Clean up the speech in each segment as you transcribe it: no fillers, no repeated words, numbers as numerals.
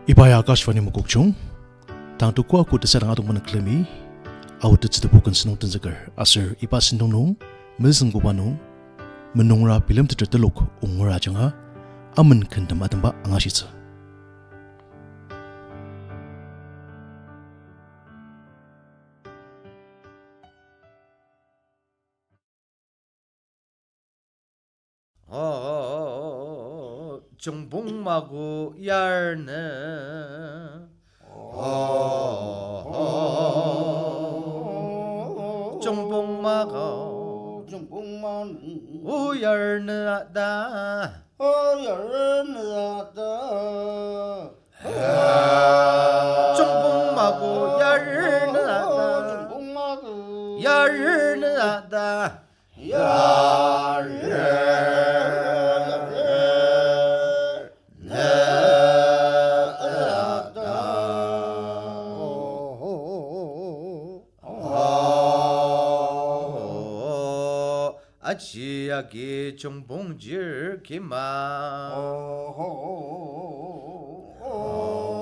Ibaya Akashvani Mukukchung, Tang tu ko aku terserang atung meneklemi, au tercita bukan senang tenzagar, asar ipa sindong nung, milseng gubanung, menungra film terteluk ungura janga, aman kendam atamba angashitsa. 정복마고 yarne 정복마가 오 yarne다 정복마고 yarne다 아치야기 정봉질 기마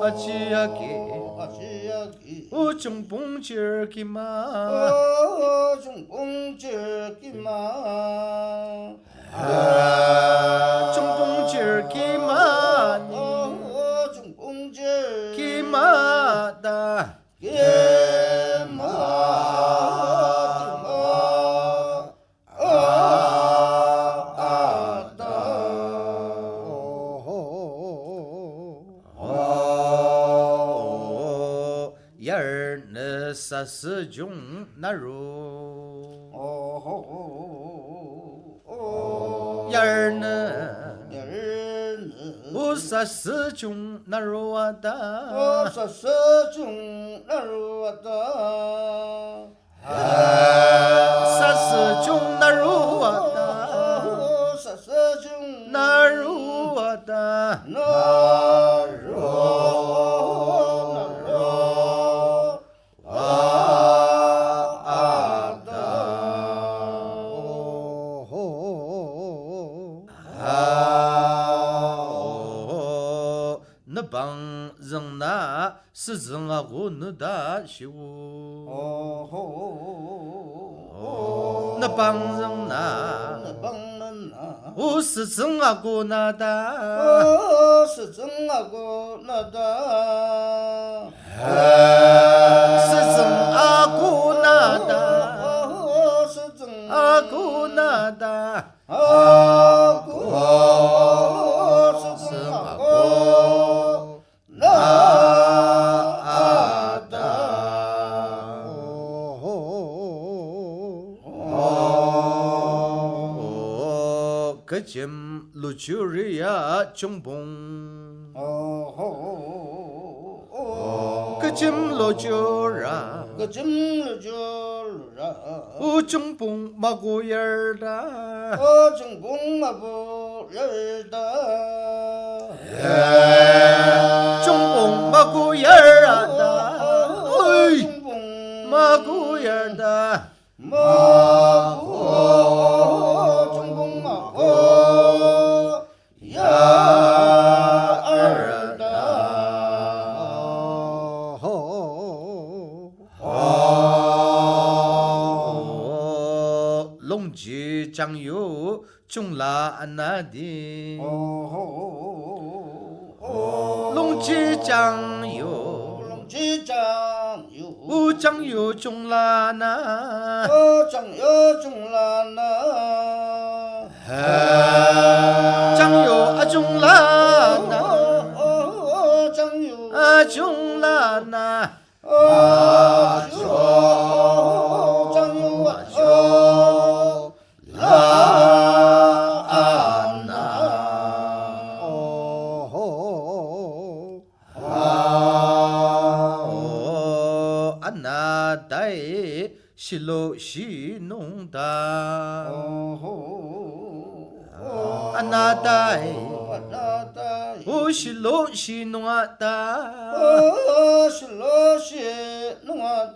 아치야기 정봉질 기마 정봉질 기마다 사스중 나루 열는 우사스중 나루와다 사스중 나루와다 방정나 스정하고 너다 시고 나 방정나 스정하고 나다 스정하고 나다 그쯤 루추리아 정봉 그쯤 루추라 정봉 마고 열다 정봉 마고 열다 마고 열다 롱지 장유 중라 안나디 롱지 장유 장유 중라나 장유 아중라나 안나다에 실로 시농다 안나다에 실로 시농하다 실로 시농하다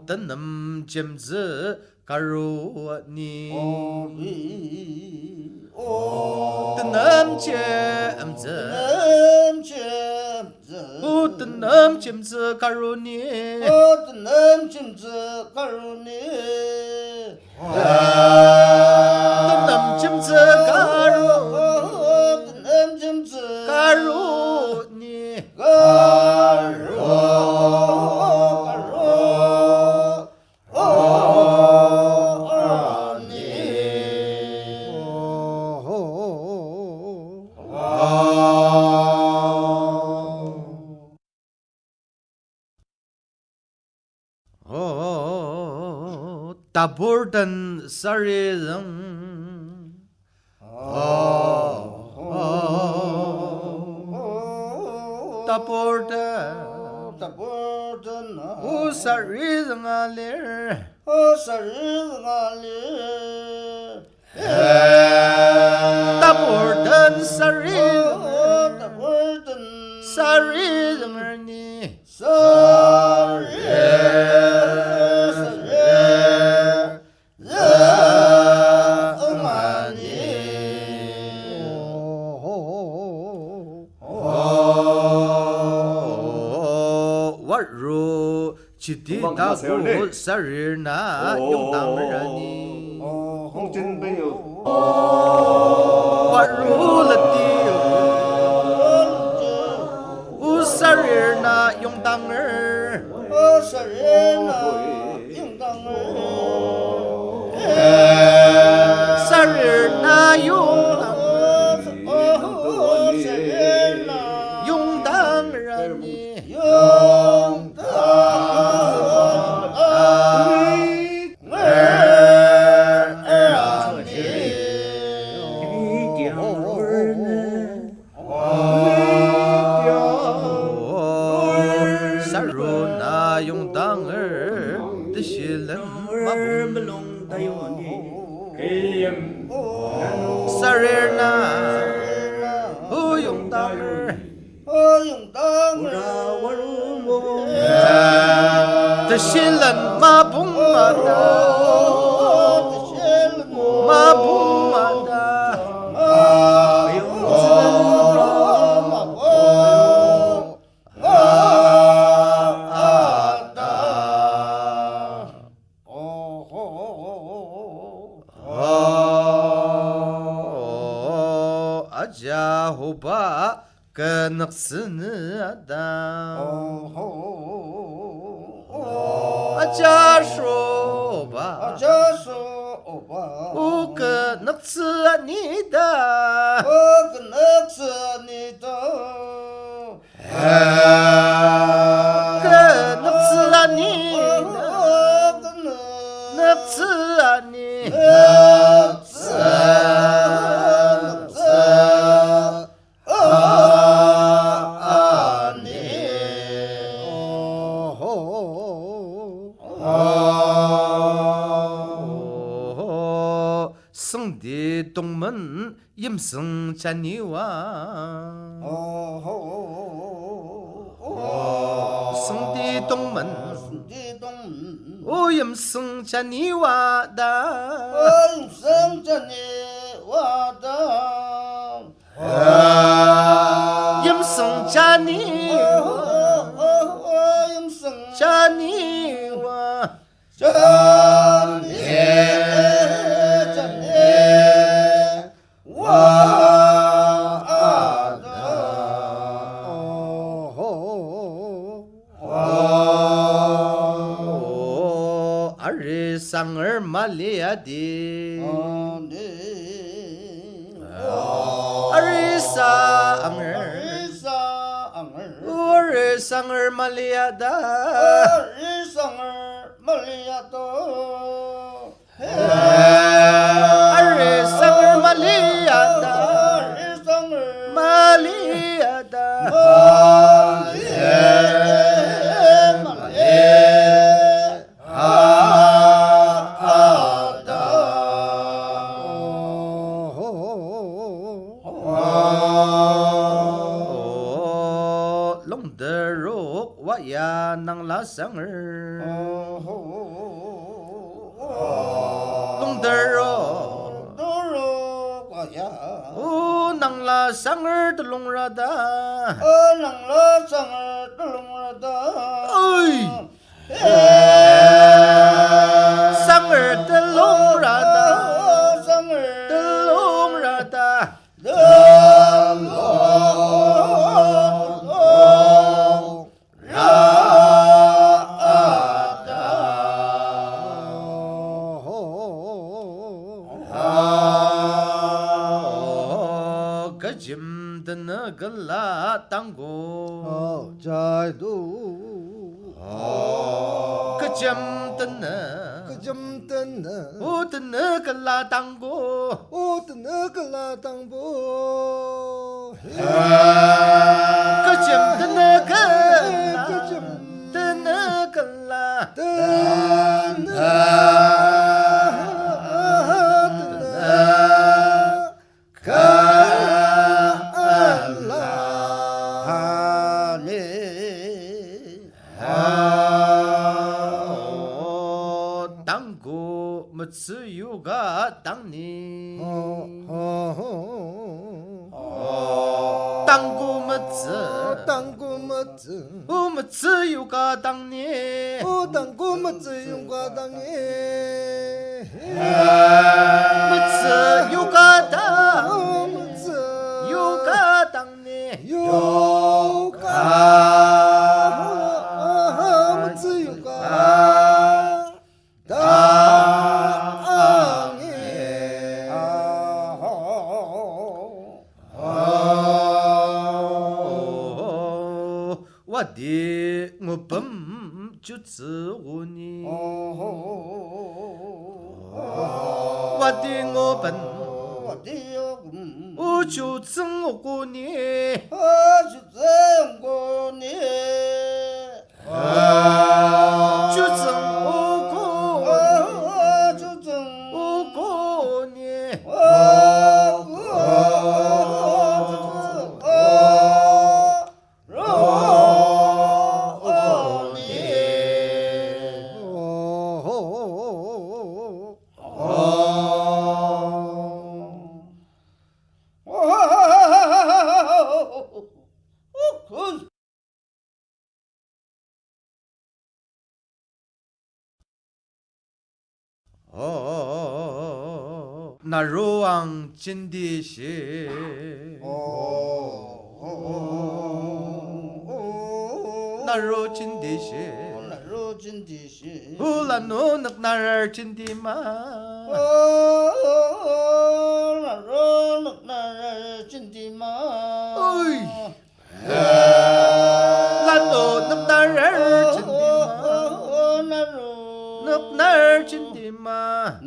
տն음 젬즈 가루니 뜬남 젬즈 뜬남 젬즈 가루니 뜬남 젬즈 가루니 taburdan sarizang taburdan sarizang alir taburdan sarizang arni waru chiti tabu sarirna yungdamarani waru lati usarirna yungdamar sarirna yungdamarani saruna yungdamar dishilan mabung sarirna yungdamar dishilan mabung aja hoba kenaksnada aja shoba kenaksnida 성디 동문 임승 자니와 성디 동문 임승 자니와다 임승 자니와 아리상을 말려야지 아리상을 말려야다 아리상을 말려야다 롱더록 와야 낭라상을 롱더로 과야 오 낭라 상을 들롱라다 낭라 상을 뚫롱라다 어이 상을 들롱라다 상을 들롱라다 그짐드는 글라 땅고 자도 그짐드는 그점 뜬는 우드는 글라 땅고 오뜨는 글라 땅보 그짐드는 글라 그점 드는 글라 뜬는 땅고 무츠유가 땅니 땅고 무츠 땅구머츠 무츠유가 땅니 땅구머츠 용과 땅에 무츠유가 땅 무츠 유가 땅니 요가 무츠 요가 와디 무범 주츠오니 와디 무범 어디요 우주츠오고니 주정고니 주츠오고 주정 오고니 나루왕 진디시 나루 진디시 나로 진디시 울라노 늑나를 진디마 나로 나를 진디마 어이 라노 늑나를 진디마 나로 늑나를 진디마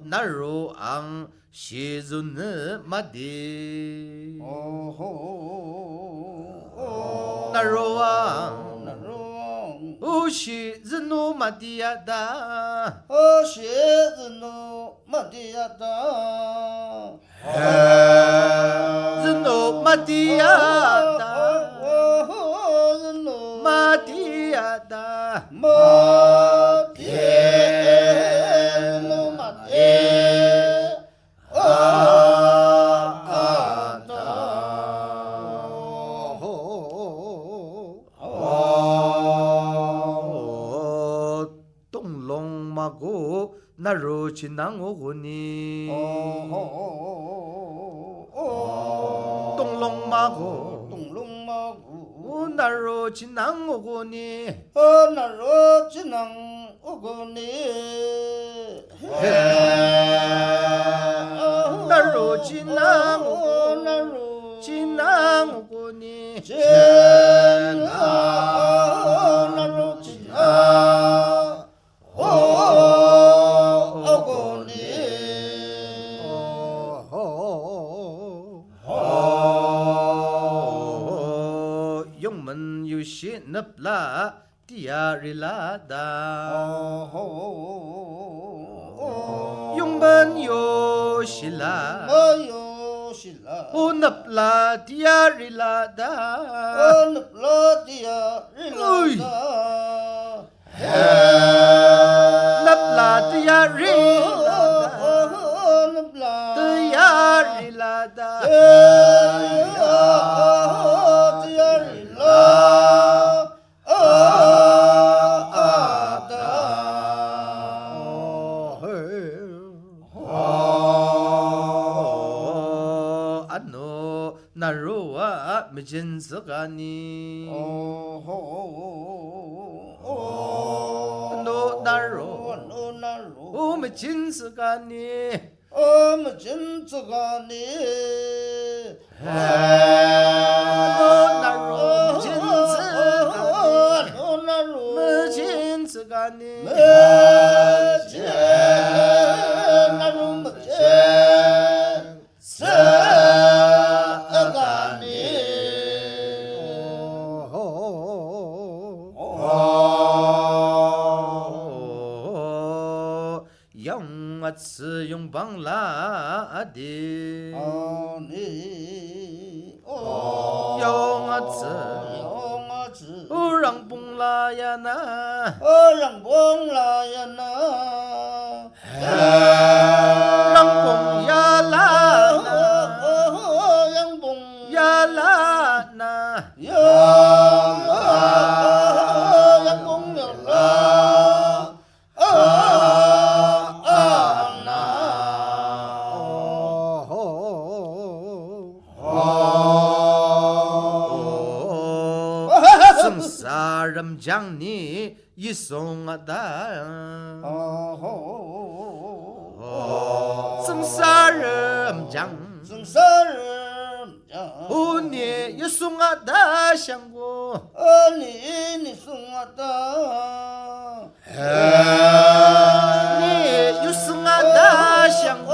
나루왕 시즈는 마디 나루왕 우시즈노 마디야다 시즈노 마디야다 즈노 마디야다 즈노 마디야다 마디에노 마디에 똥롱마고 나루 지낭오고니 똥롱마고 동롱마구 나루 지낭오고니 나로 지낭 오고니 나루 지낭오고 나로 지낭오고니 나로 지낭 오고니 용문 유시 납라 디야 릴라다 오 용만 요실라 마요실라 오납라 디야 릴라다 온플라디아 릴라다 납라 디야 릴라다 온플라 디야 릴라다 나로와 미진스가니 너 나로 오 미진스가니 너 나로 미진스가니 영아츠 용방라디 영아츠 우랑봉라야나 랑봉야라나 성사람 장니 이송하다 성사람 장 오니 이송하다 샹고 니 이송하다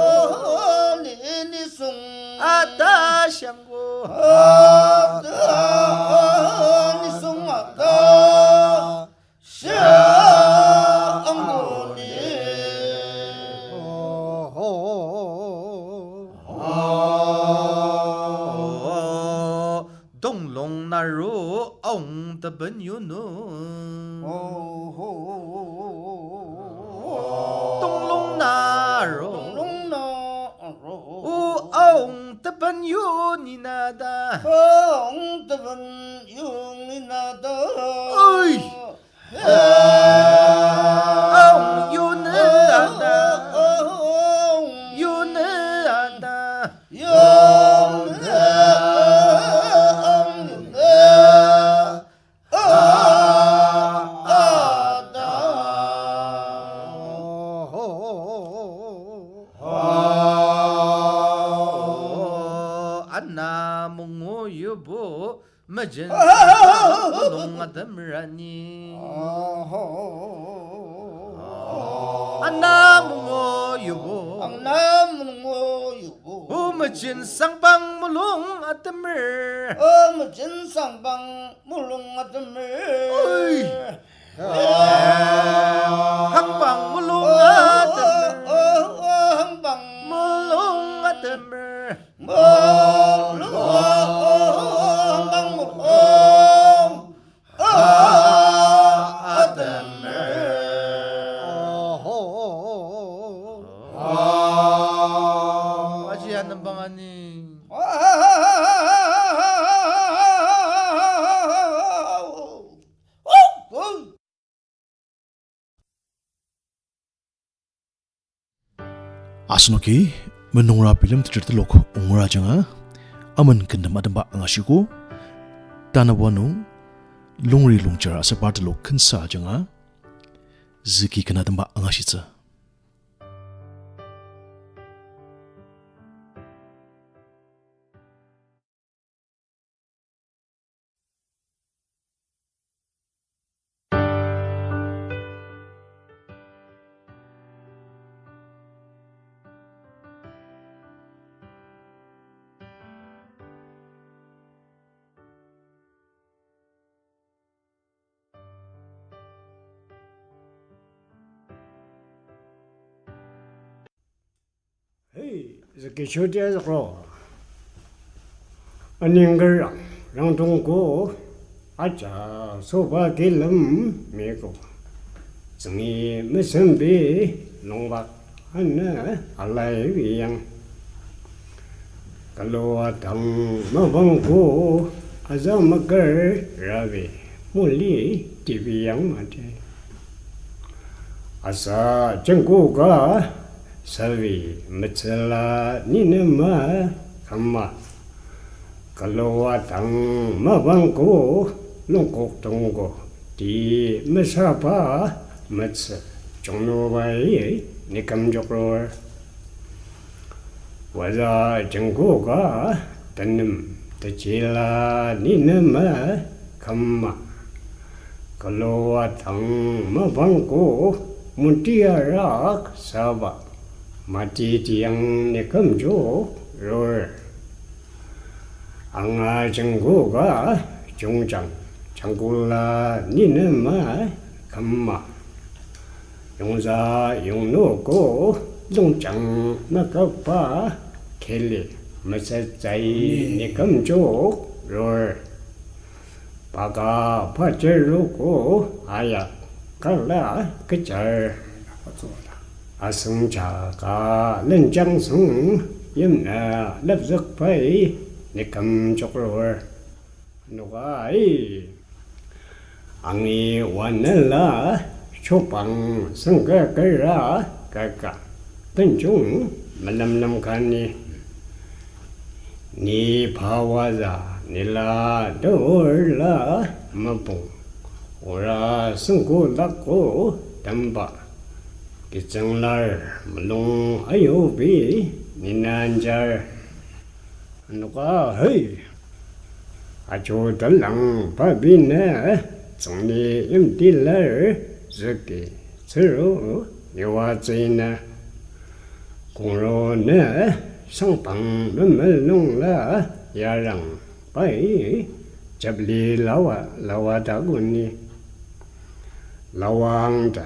샹고 아다 샹고 동롱나루 엉더번유누 동롱나루 엉더번유니나다 어이 엉유느아다 유느아다 안나몽오유보 머진 농아담라니 안나몽오유보 오머진 쌍방물롱 아담을 어이 항방물롱 아담을 물롱 아담을 아지 않는 방아니 Asnoki menungra film tertelok ungra janga aman kendam adamba angasiku tanawanu lungri lungchara sapartelok khensa janga ziki kanadamba angasitsa 이렇게 쇼디에서 안녕거랑 랑동고 아자 소바 길름 메고 정이 무슨비 농박 하나 알라이 위양 갈로와 당 마방고 아자 먹거 라비 몰리 디비양 마테 아사 정고가 사위 미철라 니네마 감마 갈로와 당 마방고 롱곡동고 디 미사바 미츠 종로바이 니감족로 와자 정고가 던님 대질라 니네마 감마 갈로와 당 마방고 문티아락 사바 마티티양 니감족 로 앙아 정고가 종장 장굴라 니네마 감마 용사 용노고 용장 나가파 켈리 마사자이 니감족 로 바가 파제로고 아야 갈라 그절 아승자가 렌장승 염나 납석파이 니감족로 누가이 앙이 완날라 초방 성가가라 가가 던중 말람람가니 니 바와자 닐라 돌라 마봉 오라 승고락고 담바 기정날 물롱 아요비 니난자 누가 헤이 아주 달랑 바비네 정리 임딜러 저기 저로 요와지나 공로네 성방 르멜롱라 야랑 바이 잡리 라와다군니 라왕다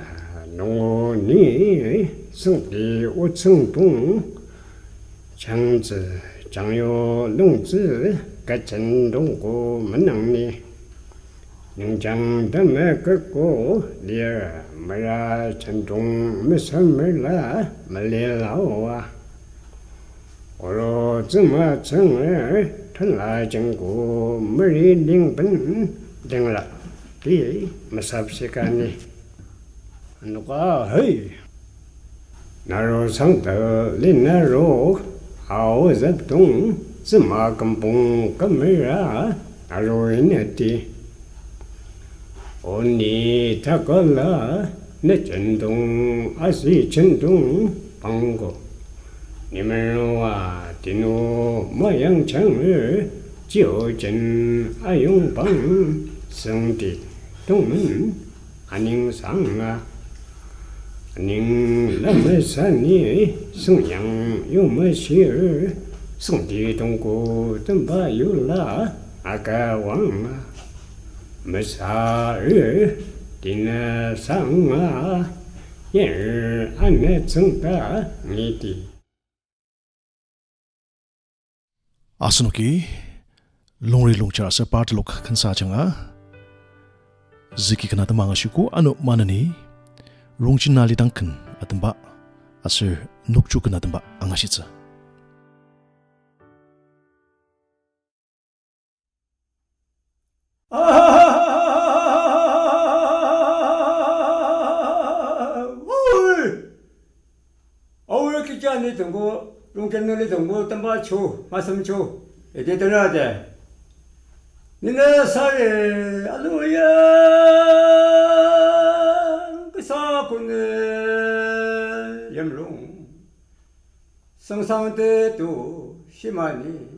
농오니 성디 오층봉 장즈 장요 릉즈 가천동고 만낭니 영장담에 긋고 리어 마라 천동 미선물라 말리라오와 오로 즈마청을 탈라정고 머리링분 등라 디 마삽시가니 누가 헤이 나로 상터 리나로 아오잡동 즈마금봉 까메라 나로 이네티 오니 타걸라 내 전동 아시 전동 방고 니멜로와 디노 모양창을 지어진 아용방 성디 동문 안닝상아 안닝 라메사니 성양 요마시르 성디 동고 덤바유라 아가왕아 메사르 디나상아 예 안내 정다 니디 Asanoki longri longchara sa part lok khansa changa ziki kana tamanga shuku anu manani rongchin nali tangkan atamba asir nokchu kana tamba angashitsa 이렇게 짠이 등고 롱견놀이 등고 땀바 초 말씀 초 이제 들어야 돼 니네 살에 알로야 그 사고네 염롱 성상 때도 심하니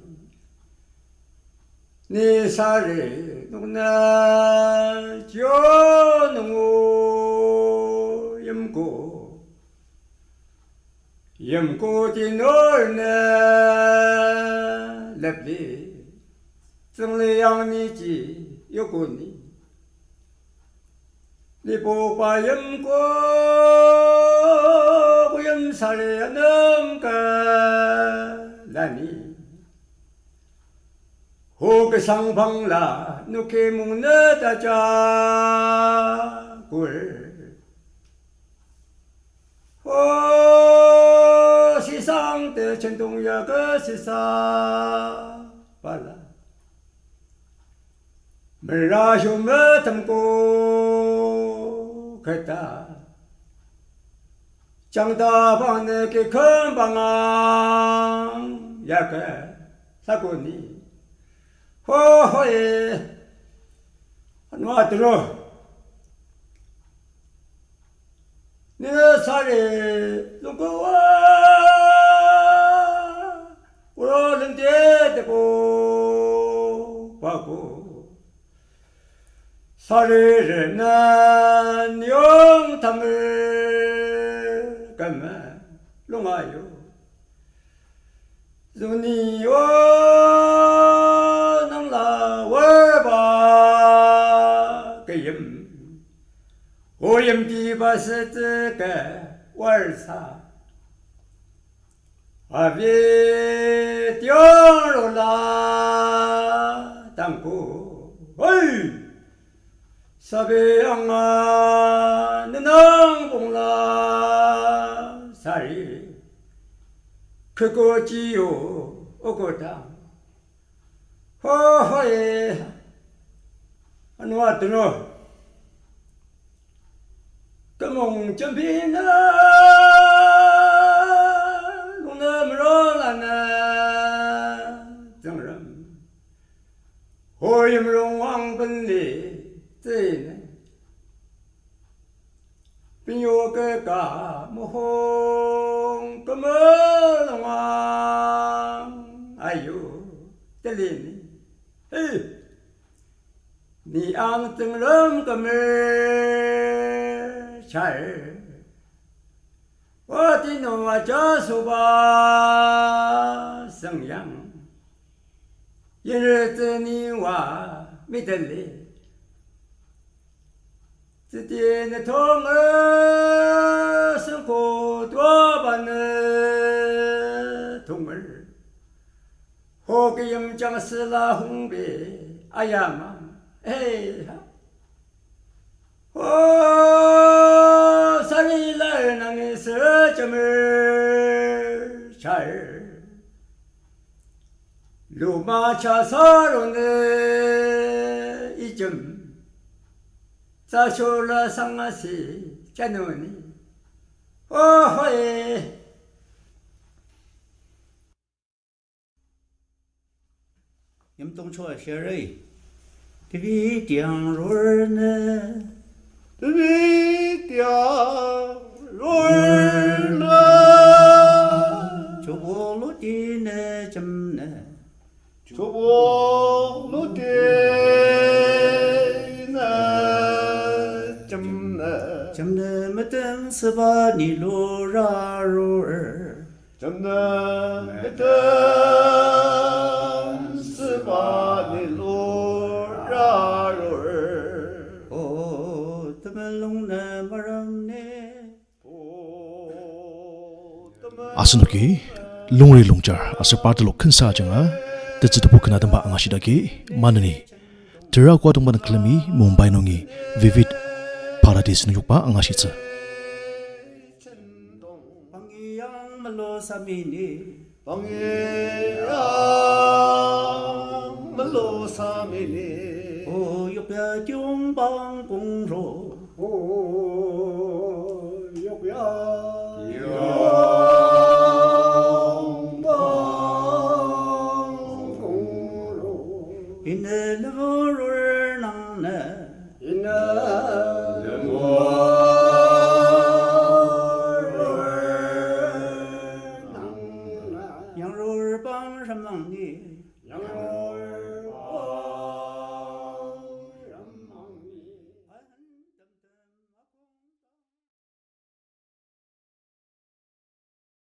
네 살에 누구나 지어놓고 염고 염고디 놀네 랩리 정리양니지 요고니 리보바 염고 고염살에 넘가 나니 호그 상방라 누케 묵너다 자굴 호 시상 때 천동야 그 시사 발라 물라쇼 머탐고 그다 장다방 내게 금방왕 야그 사고니 호호에 놔들어 내 살에 누구와 울어는 데되고 봐고 살을 난 영탐을 감아 롱아요 눈이와 능라 월바 그임 오염디바스트가 월사 아비 뛰어올라 땅고 어이 사배양아 너낭봉라 살이 그거지요 오거당 허허에 안와드노 금홍점비나 농남으로 가나 정람 호임롱 왕분리 뜨이네 빈요그가 모홍 금을왕 아유 들리니 에이 니 앙등름 금을 잘 어디 놓아 저수바 성양 이르더니와 믿을리 드디어 통을 쓰고 도와받는 동물 호기 염장 쓰라 홍배 아야마 에이하 오 산이날 낭에서 점을 잘 루마차사로네 이점 사쇼라 상하시 자누니 어허에 Yếm tông cho xe rây Thế vì tiếng rồi nè Thế vì tiếng rồi nè Cho bố lốt đi nè châm nè Cho bố lốt đi nè châm nè Châm nè mà tên sơ ba nì lô ra rồi Châm nè mà tên ba ni lo ra rồi ô tâm long na maram ne ô tâm 아스노기 롱리 롱자 아스 파르로 큰사 정아 뜻지도 부크나던 바 앙아시다기 마느니 드라과 동반의 클레미 몽바이 농이 비빗 파라디스 뉴욕바 앙아시츠 방이양 말로 사미니 방이양 말로 사미니 오 옆에 경방 공로 오